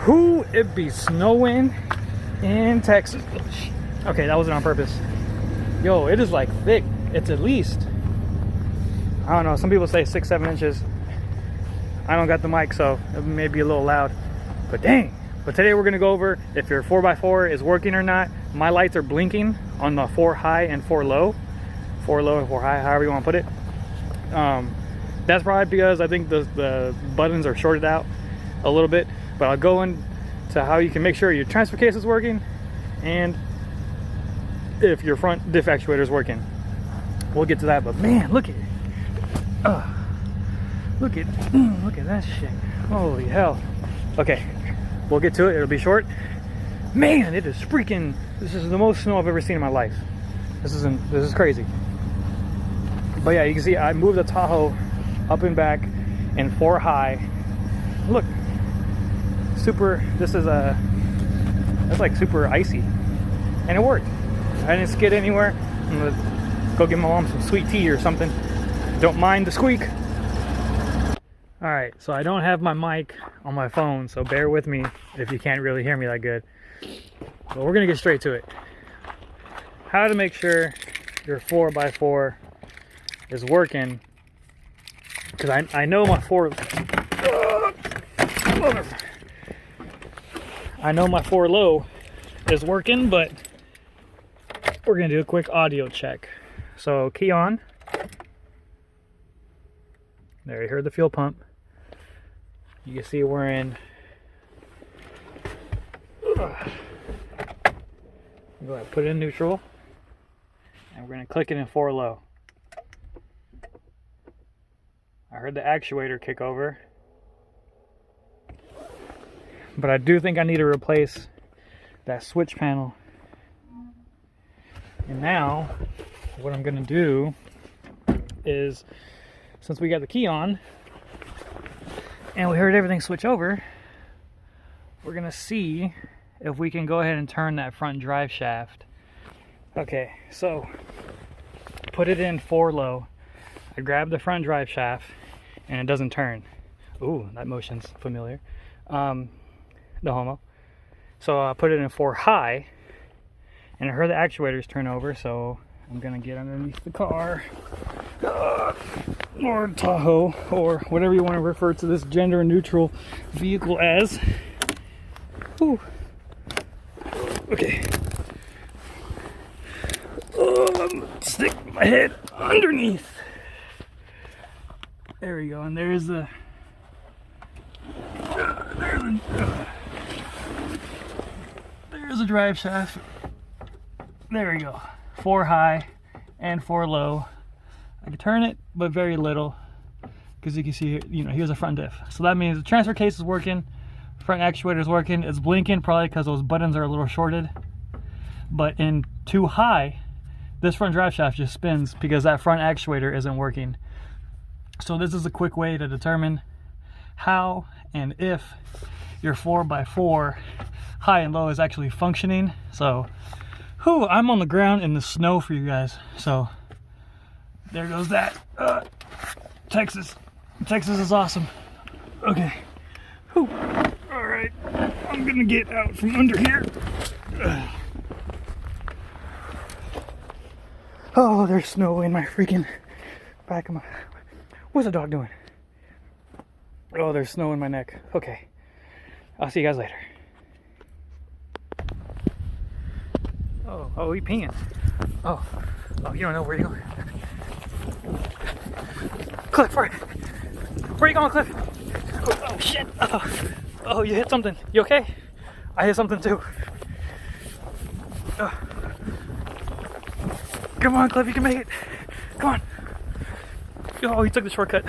Who it be snowing in Texas? Okay, that wasn't on purpose. Yo, it is like thick. It's at least, I don't know, some people say 6-7 inches. I don't got the mic, so it may be a little loud, but dang. But today we're gonna go over if your 4x4 is working or not. My lights are blinking on the 4 high and 4 low. 4 low and 4 high, however you want to put it. That's probably because I think the buttons are shorted out a little bit, but I'll go into how you can make sure your transfer case is working and if your front diff actuator is working. We'll get to that, but man, look at it. Look at that shit. Holy hell. Okay, we'll get to it. It'll be short. Man, it is freaking, this is the most snow I've ever seen in my life. This is crazy. But yeah, you can see I moved the Tahoe up and back in 4 high. Look, this is that's like super icy, and it worked. I didn't skid anywhere. I'm gonna go give my mom some sweet tea or something. Don't mind the squeak. All right, so I don't have my mic on my phone, so bear with me if you can't really hear me that good. But we're gonna get straight to it. How to make sure your 4x4 is working, because I know my 4 low is working, but we're gonna do a quick audio check. So key on. There, you heard the fuel pump. You can see we're in go ahead, put it in neutral, and we're gonna click it in 4 low. I heard the actuator kick over, but I do think I need to replace that switch panel. And now what I'm gonna do is, since we got the key on and we heard everything switch over, we're gonna see if we can go ahead and turn that front drive shaft. Okay, so put it in 4 low. I grab the front drive shaft and it doesn't turn. Ooh, that motion's familiar. No homo. So I put it in 4 high and I heard the actuators turn over, so I'm gonna get underneath the car, or Tahoe, or whatever you want to refer to this gender neutral vehicle as. Ooh. Okay. Stick my head underneath. There we go, and there's the there's a drive shaft. There we go. 4 high and 4 low. I can turn it, but very little, because you can see here, you know, here's a front diff. So that means the transfer case is working, front actuator is working. It's blinking probably because those buttons are a little shorted. But in 2 high, this front drive shaft just spins because that front actuator isn't working. So this is a quick way to determine how and if your 4x4 high and low is actually functioning. So I'm on the ground in the snow for you guys, so there goes that. Texas is awesome. Okay. All right, I'm gonna get out from under here. Oh, there's snow in my freaking back of my... What's the dog doing? Oh, there's snow in my neck. Okay, I'll see you guys later. Oh, he peeing. Oh, you don't know where you're going. Cliff, where are you going, Cliff? Oh shit. Oh, you hit something. You okay? I hit something too. Come on, Cliff, you can make it. Come on. Oh, he took the shortcut.